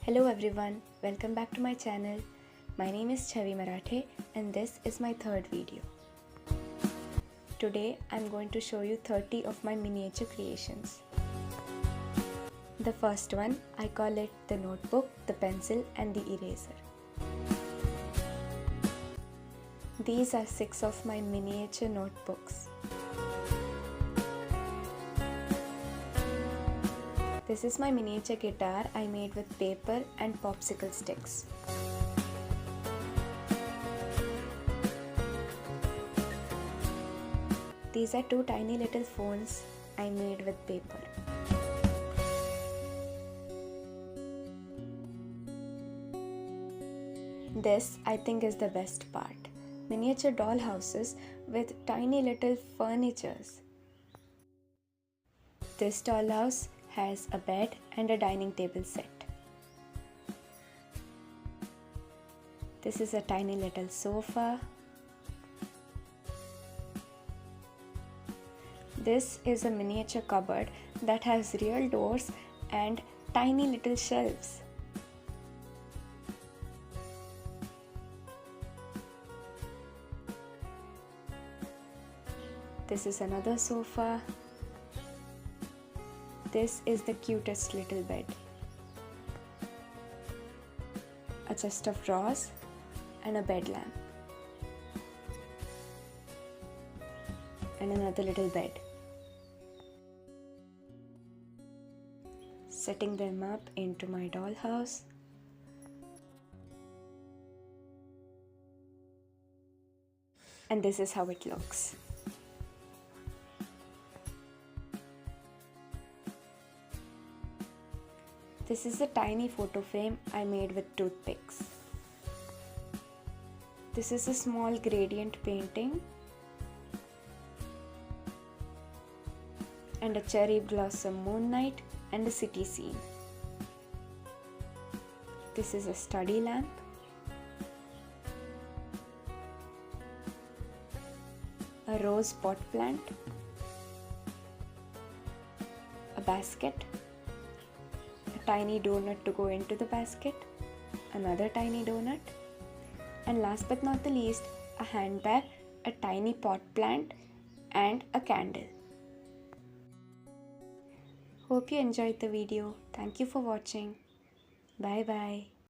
Hello everyone, welcome back to my channel. My name is Chavi Marathe and this is my third video. Today I'm going to show you 30 of my miniature creations. The first one, I call it the notebook, the pencil and the eraser. These are 6 of my miniature notebooks. This is my miniature guitar I made with paper and popsicle sticks. These are 2 tiny little phones I made with paper. This I think is the best part. Miniature doll houses with tiny little furnitures. This dollhouse has a bed and a dining table set. This is a tiny little sofa. This is a miniature cupboard that has real doors and tiny little shelves. This is another sofa. This is the cutest little bed. A chest of drawers and a bed lamp. And another little bed. Setting them up into my dollhouse. And this is how it looks. This is a tiny photo frame I made with toothpicks. This is a small gradient painting and a cherry blossom moon night and a city scene. This is a study lamp, a rose pot plant, a basket, tiny donut to go into the basket, another tiny donut, and last but not the least, a handbag, a tiny pot plant, and a candle. Hope you enjoyed the video. Thank you for watching. Bye bye.